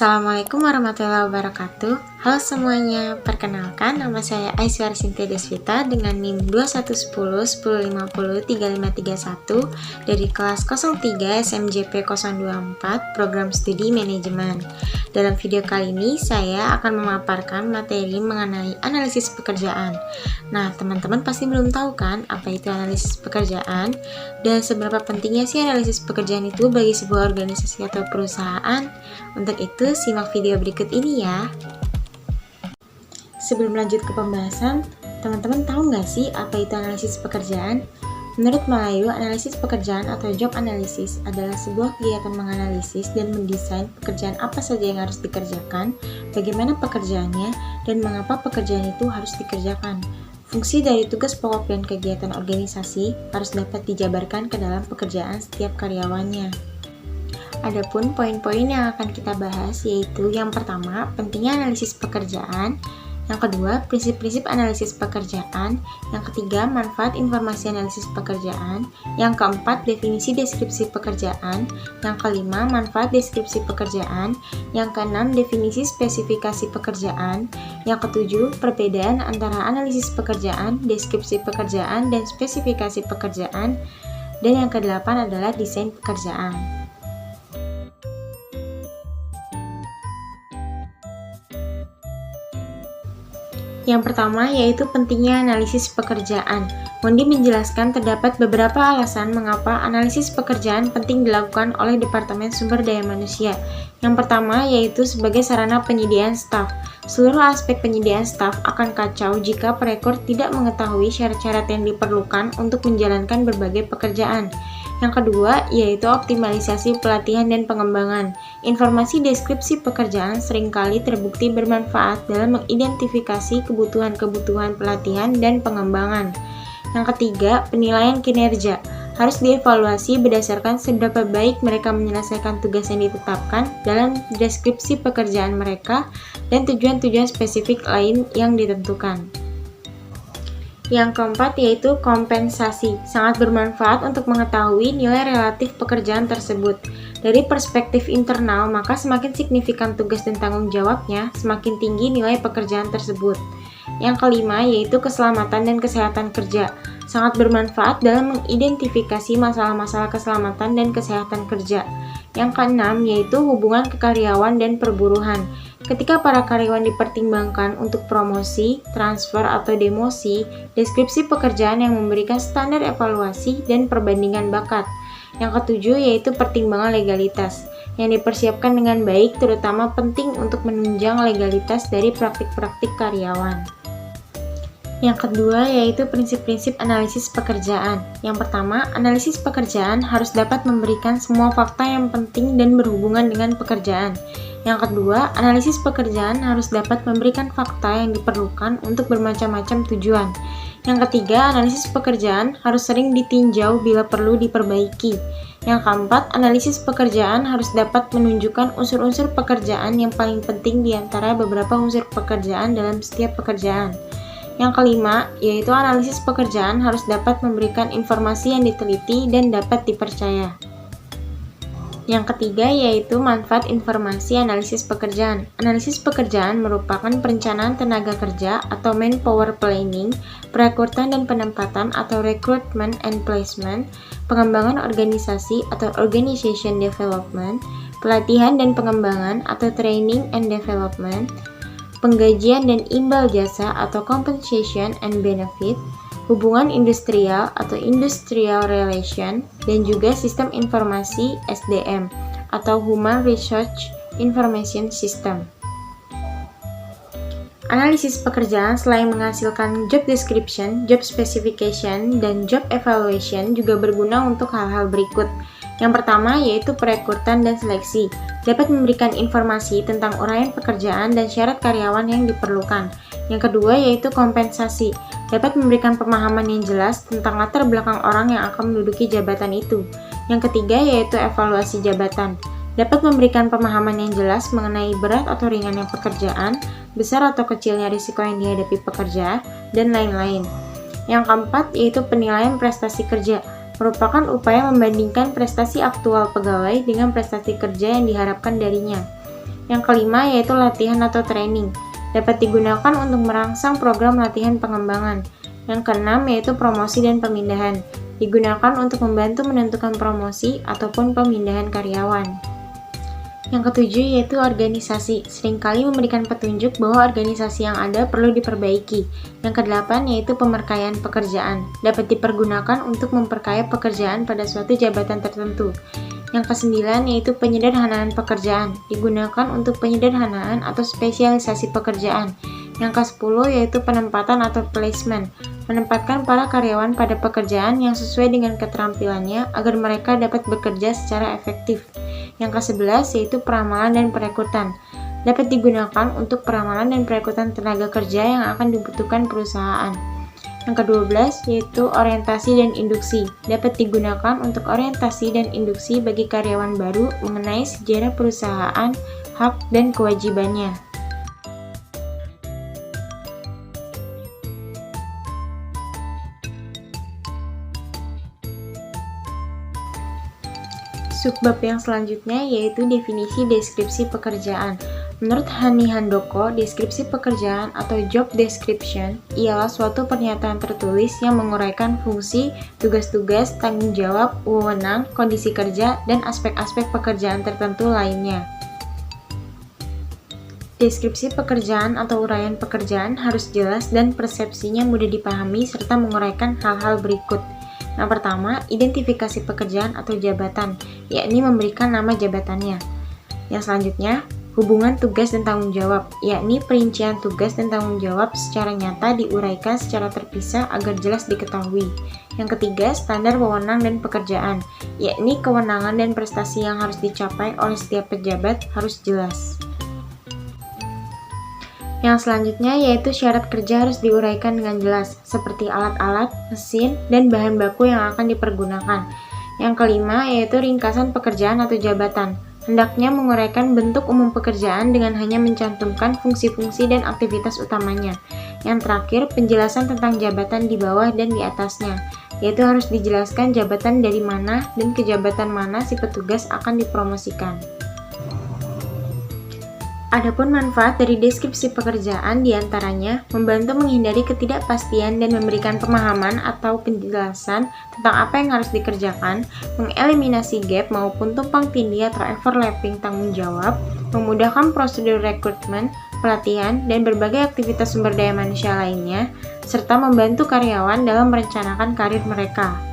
Assalamualaikum warahmatullahi wabarakatuh. Halo semuanya, perkenalkan nama saya Aiswari Sintia Desvita dengan NIM 211010503531 dari kelas 03 SMJP 024 Program Studi Manajemen. Dalam video kali ini saya akan memaparkan materi mengenai analisis pekerjaan. Nah, teman-teman pasti belum tahu kan apa itu analisis pekerjaan dan seberapa pentingnya sih analisis pekerjaan itu bagi sebuah organisasi atau perusahaan. Untuk itu, simak video berikut ini ya. Sebelum lanjut ke pembahasan, teman-teman tahu nggak sih apa itu analisis pekerjaan? Menurut Melayu, analisis pekerjaan atau job analysis adalah sebuah kegiatan menganalisis dan mendesain pekerjaan apa saja yang harus dikerjakan, bagaimana pekerjaannya, dan mengapa pekerjaan itu harus dikerjakan. Fungsi dari tugas pokok dan kegiatan organisasi harus dapat dijabarkan ke dalam pekerjaan setiap karyawannya. Adapun poin-poin yang akan kita bahas yaitu yang pertama, pentingnya analisis pekerjaan, yang kedua, prinsip-prinsip analisis pekerjaan, yang ketiga, manfaat informasi analisis pekerjaan, yang keempat, definisi deskripsi pekerjaan, yang kelima, manfaat deskripsi pekerjaan, yang keenam, definisi spesifikasi pekerjaan, yang ketujuh, perbedaan antara analisis pekerjaan, deskripsi pekerjaan, dan spesifikasi pekerjaan, dan yang kedelapan adalah desain pekerjaan. Yang pertama yaitu pentingnya analisis pekerjaan. Mondi menjelaskan terdapat beberapa alasan mengapa analisis pekerjaan penting dilakukan oleh Departemen Sumber Daya Manusia. Yang pertama yaitu sebagai sarana penyediaan staf. Seluruh aspek penyediaan staf akan kacau jika perekor tidak mengetahui syarat-syarat yang diperlukan untuk menjalankan berbagai pekerjaan. Yang kedua, yaitu optimalisasi pelatihan dan pengembangan. Informasi deskripsi pekerjaan seringkali terbukti bermanfaat dalam mengidentifikasi kebutuhan-kebutuhan pelatihan dan pengembangan. Yang ketiga, penilaian kinerja. Harus dievaluasi berdasarkan seberapa baik mereka menyelesaikan tugas yang ditetapkan dalam deskripsi pekerjaan mereka dan tujuan-tujuan spesifik lain yang ditentukan. Yang keempat yaitu kompensasi, sangat bermanfaat untuk mengetahui nilai relatif pekerjaan tersebut. Dari perspektif internal, maka semakin signifikan tugas dan tanggung jawabnya, semakin tinggi nilai pekerjaan tersebut. Yang kelima yaitu keselamatan dan kesehatan kerja, sangat bermanfaat dalam mengidentifikasi masalah-masalah keselamatan dan kesehatan kerja. Yang keenam yaitu hubungan kekaryawan dan perburuhan. Ketika para karyawan dipertimbangkan untuk promosi, transfer, atau demosi, deskripsi pekerjaan yang memberikan standar evaluasi dan perbandingan bakat. Yang ketujuh yaitu pertimbangan legalitas, yang dipersiapkan dengan baik terutama penting untuk menunjang legalitas dari praktik-praktik karyawan. Yang kedua yaitu prinsip-prinsip analisis pekerjaan. Yang pertama, analisis pekerjaan harus dapat memberikan semua fakta yang penting dan berhubungan dengan pekerjaan. Yang kedua, analisis pekerjaan harus dapat memberikan fakta yang diperlukan untuk bermacam-macam tujuan. Yang ketiga, analisis pekerjaan harus sering ditinjau bila perlu diperbaiki. Yang keempat, analisis pekerjaan harus dapat menunjukkan unsur-unsur pekerjaan yang paling penting di antara beberapa unsur pekerjaan dalam setiap pekerjaan. Yang kelima, yaitu analisis pekerjaan harus dapat memberikan informasi yang diteliti dan dapat dipercaya. Yang ketiga yaitu manfaat informasi analisis pekerjaan. Analisis pekerjaan merupakan perencanaan tenaga kerja atau manpower planning, perekrutan dan penempatan atau recruitment and placement, pengembangan organisasi atau organization development, pelatihan dan pengembangan atau training and development, penggajian dan imbal jasa atau compensation and benefit, hubungan industrial atau industrial relation, dan juga sistem informasi SDM atau Human Research Information System. Analisis pekerjaan selain menghasilkan job description, job specification, dan job evaluation juga berguna untuk hal-hal berikut. Yang pertama yaitu perekrutan dan seleksi, dapat memberikan informasi tentang uraian pekerjaan dan syarat karyawan yang diperlukan. Yang kedua yaitu kompensasi, dapat memberikan pemahaman yang jelas tentang latar belakang orang yang akan menduduki jabatan itu. Yang ketiga yaitu evaluasi jabatan, dapat memberikan pemahaman yang jelas mengenai berat atau ringannya pekerjaan, besar atau kecilnya risiko yang dihadapi pekerja, dan lain-lain. Yang keempat yaitu penilaian prestasi kerja, merupakan upaya membandingkan prestasi aktual pegawai dengan prestasi kerja yang diharapkan darinya. Yang kelima yaitu latihan atau training, dapat digunakan untuk merangsang program latihan pengembangan. Yang keenam yaitu promosi dan pemindahan, digunakan untuk membantu menentukan promosi ataupun pemindahan karyawan. Yang ketujuh yaitu organisasi, seringkali memberikan petunjuk bahwa organisasi yang ada perlu diperbaiki. Yang kedelapan yaitu pemerkayaan pekerjaan, dapat dipergunakan untuk memperkaya pekerjaan pada suatu jabatan tertentu. Yang kesembilan yaitu penyederhanaan pekerjaan, digunakan untuk penyederhanaan atau spesialisasi pekerjaan. Yang ke-10 yaitu penempatan atau placement, menempatkan para karyawan pada pekerjaan yang sesuai dengan keterampilannya agar mereka dapat bekerja secara efektif. Yang ke-11 yaitu peramalan dan perekrutan, dapat digunakan untuk peramalan dan perekrutan tenaga kerja yang akan dibutuhkan perusahaan. Yang ke-12 yaitu orientasi dan induksi, dapat digunakan untuk orientasi dan induksi bagi karyawan baru mengenai sejarah perusahaan, hak, dan kewajibannya. Subbab yang selanjutnya yaitu definisi deskripsi pekerjaan. Menurut Hani Handoko, deskripsi pekerjaan atau job description ialah suatu pernyataan tertulis yang menguraikan fungsi, tugas-tugas, tanggung jawab, wewenang, kondisi kerja, dan aspek-aspek pekerjaan tertentu lainnya. Deskripsi pekerjaan atau uraian pekerjaan harus jelas dan persepsinya mudah dipahami serta menguraikan hal-hal berikut. Yang pertama, identifikasi pekerjaan atau jabatan, yakni memberikan nama jabatannya. Yang selanjutnya, hubungan tugas dan tanggung jawab, yakni perincian tugas dan tanggung jawab secara nyata diuraikan secara terpisah agar jelas diketahui. Yang ketiga, standar wewenang dan pekerjaan, yakni kewenangan dan prestasi yang harus dicapai oleh setiap pejabat harus jelas. Yang selanjutnya yaitu syarat kerja harus diuraikan dengan jelas, seperti alat-alat, mesin, dan bahan baku yang akan dipergunakan. Yang kelima yaitu ringkasan pekerjaan atau jabatan. Hendaknya menguraikan bentuk umum pekerjaan dengan hanya mencantumkan fungsi-fungsi dan aktivitas utamanya. Yang terakhir, penjelasan tentang jabatan di bawah dan di atasnya, yaitu harus dijelaskan jabatan dari mana dan ke jabatan mana si petugas akan dipromosikan. Adapun manfaat dari deskripsi pekerjaan diantaranya membantu menghindari ketidakpastian dan memberikan pemahaman atau penjelasan tentang apa yang harus dikerjakan, mengeliminasi gap maupun tumpang tindih atau overlapping tanggung jawab, memudahkan prosedur rekrutmen, pelatihan, dan berbagai aktivitas sumber daya manusia lainnya, serta membantu karyawan dalam merencanakan karir mereka.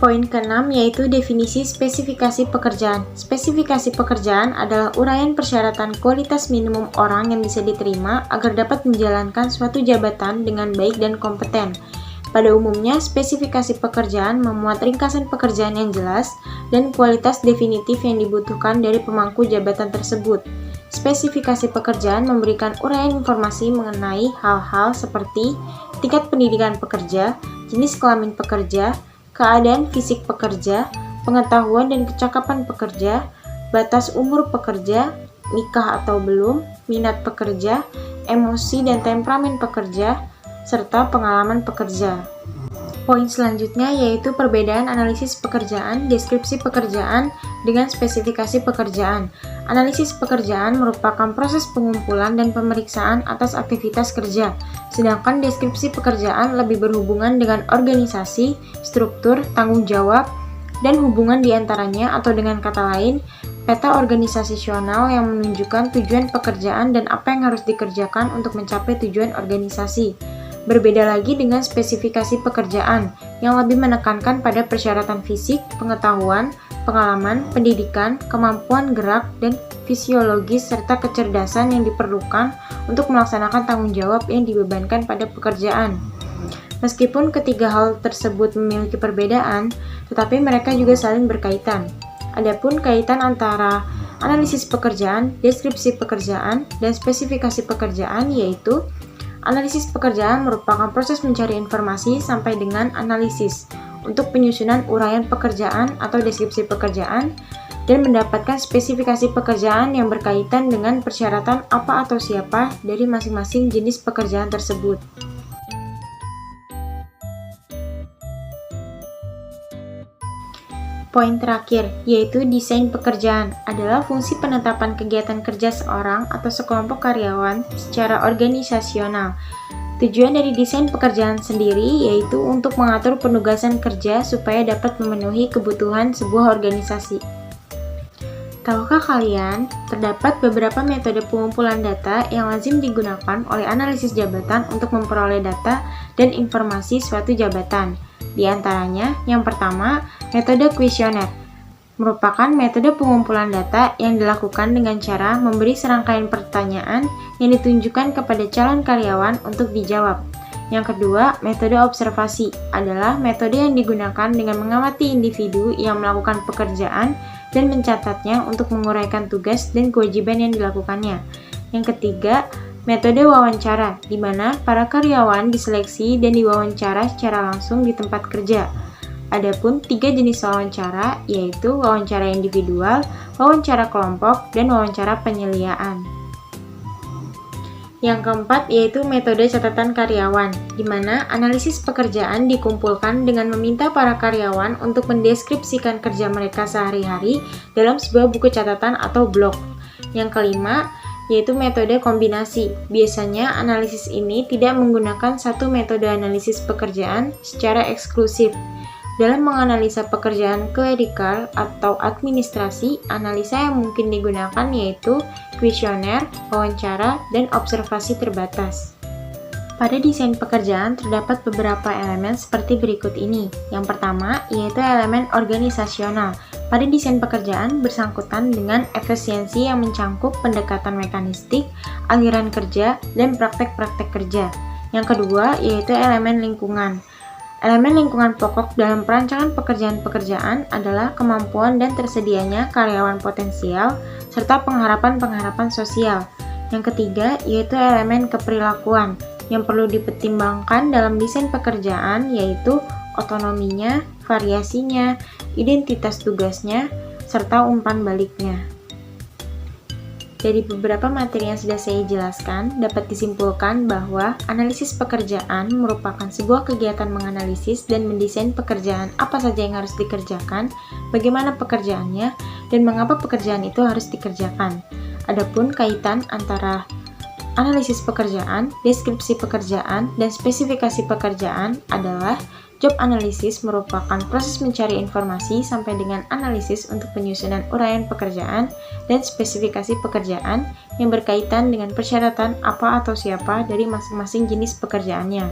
Poin ke-6 yaitu definisi spesifikasi pekerjaan. Spesifikasi pekerjaan adalah uraian persyaratan kualitas minimum orang yang bisa diterima agar dapat menjalankan suatu jabatan dengan baik dan kompeten. Pada umumnya, spesifikasi pekerjaan memuat ringkasan pekerjaan yang jelas dan kualitas definitif yang dibutuhkan dari pemangku jabatan tersebut. Spesifikasi pekerjaan memberikan uraian informasi mengenai hal-hal seperti tingkat pendidikan pekerja, jenis kelamin pekerja, keadaan fisik pekerja, pengetahuan dan kecakapan pekerja, batas umur pekerja, nikah atau belum, minat pekerja, emosi dan temperamen pekerja, serta pengalaman pekerja. Poin selanjutnya yaitu perbedaan analisis pekerjaan, deskripsi pekerjaan, dengan spesifikasi pekerjaan. Analisis pekerjaan merupakan proses pengumpulan dan pemeriksaan atas aktivitas kerja, sedangkan deskripsi pekerjaan lebih berhubungan dengan organisasi, struktur, tanggung jawab, dan hubungan diantaranya atau dengan kata lain, peta organisasional yang menunjukkan tujuan pekerjaan dan apa yang harus dikerjakan untuk mencapai tujuan organisasi. Berbeda lagi dengan spesifikasi pekerjaan yang lebih menekankan pada persyaratan fisik, pengetahuan, pengalaman, pendidikan, kemampuan gerak, dan fisiologis serta kecerdasan yang diperlukan untuk melaksanakan tanggung jawab yang dibebankan pada pekerjaan. Meskipun ketiga hal tersebut memiliki perbedaan, tetapi mereka juga saling berkaitan. Adapun kaitan antara analisis pekerjaan, deskripsi pekerjaan, dan spesifikasi pekerjaan yaitu analisis pekerjaan merupakan proses mencari informasi sampai dengan analisis untuk penyusunan uraian pekerjaan atau deskripsi pekerjaan dan mendapatkan spesifikasi pekerjaan yang berkaitan dengan persyaratan apa atau siapa dari masing-masing jenis pekerjaan tersebut. Poin terakhir, yaitu desain pekerjaan, adalah fungsi penetapan kegiatan kerja seorang atau sekelompok karyawan secara organisasional. Tujuan dari desain pekerjaan sendiri yaitu untuk mengatur penugasan kerja supaya dapat memenuhi kebutuhan sebuah organisasi. Tahukah kalian, terdapat beberapa metode pengumpulan data yang lazim digunakan oleh analisis jabatan untuk memperoleh data dan informasi suatu jabatan. Di antaranya, yang pertama, metode kuesioner merupakan metode pengumpulan data yang dilakukan dengan cara memberi serangkaian pertanyaan yang ditunjukkan kepada calon karyawan untuk dijawab. Yang kedua, metode observasi adalah metode yang digunakan dengan mengamati individu yang melakukan pekerjaan dan mencatatnya untuk menguraikan tugas dan kewajiban yang dilakukannya. Yang ketiga, metode wawancara, di mana para karyawan diseleksi dan diwawancara secara langsung di tempat kerja. Adapun 3 jenis wawancara, yaitu wawancara individual, wawancara kelompok, dan wawancara penyeliaan. Yang keempat yaitu metode catatan karyawan, di mana analisis pekerjaan dikumpulkan dengan meminta para karyawan untuk mendeskripsikan kerja mereka sehari-hari dalam sebuah buku catatan atau blog. Yang kelima yaitu metode kombinasi. Biasanya analisis ini tidak menggunakan satu metode analisis pekerjaan secara eksklusif. Dalam menganalisa pekerjaan klerikal atau administrasi, analisa yang mungkin digunakan yaitu kuesioner, wawancara, dan observasi terbatas. Pada desain pekerjaan terdapat beberapa elemen seperti berikut ini. Yang pertama yaitu elemen organisasional. Pada desain pekerjaan bersangkutan dengan efisiensi yang mencangkup pendekatan mekanistik, aliran kerja, dan praktek-praktek kerja. Yang kedua yaitu elemen lingkungan. Elemen lingkungan pokok dalam perancangan pekerjaan-pekerjaan adalah kemampuan dan tersedianya karyawan potensial, serta pengharapan-pengharapan sosial. Yang ketiga yaitu elemen keperilakuan, yang perlu dipertimbangkan dalam desain pekerjaan yaitu otonominya, variasinya, identitas tugasnya, serta umpan baliknya. Dari beberapa materi yang sudah saya jelaskan, dapat disimpulkan bahwa analisis pekerjaan merupakan sebuah kegiatan menganalisis dan mendesain pekerjaan apa saja yang harus dikerjakan, bagaimana pekerjaannya, dan mengapa pekerjaan itu harus dikerjakan. Adapun kaitan antara analisis pekerjaan, deskripsi pekerjaan, dan spesifikasi pekerjaan adalah job analysis merupakan proses mencari informasi sampai dengan analisis untuk penyusunan uraian pekerjaan dan spesifikasi pekerjaan yang berkaitan dengan persyaratan apa atau siapa dari masing-masing jenis pekerjaannya.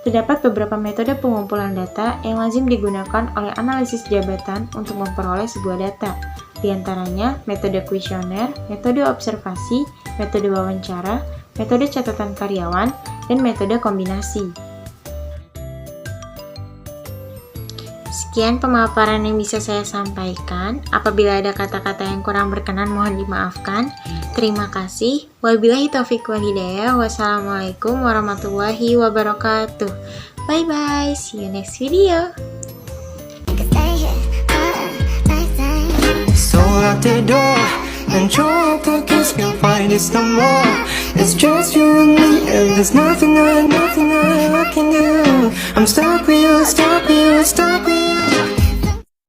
Terdapat beberapa metode pengumpulan data yang lazim digunakan oleh analisis jabatan untuk memperoleh sebuah data. Di antaranya metode kuesioner, metode observasi, metode wawancara, metode catatan karyawan, dan metode kombinasi. Sekian pemaparan yang bisa saya sampaikan. Apabila ada kata-kata yang kurang berkenan, mohon dimaafkan. Terima kasih. Wabillahi taufiq wal hidayah. Wassalamualaikum warahmatullahi wabarakatuh. Bye-bye. See you next video. So out the door and your pockets can't find it no more. It's just you and me, and there's nothing I can do. I'm stuck with you, stuck with you, stuck with you.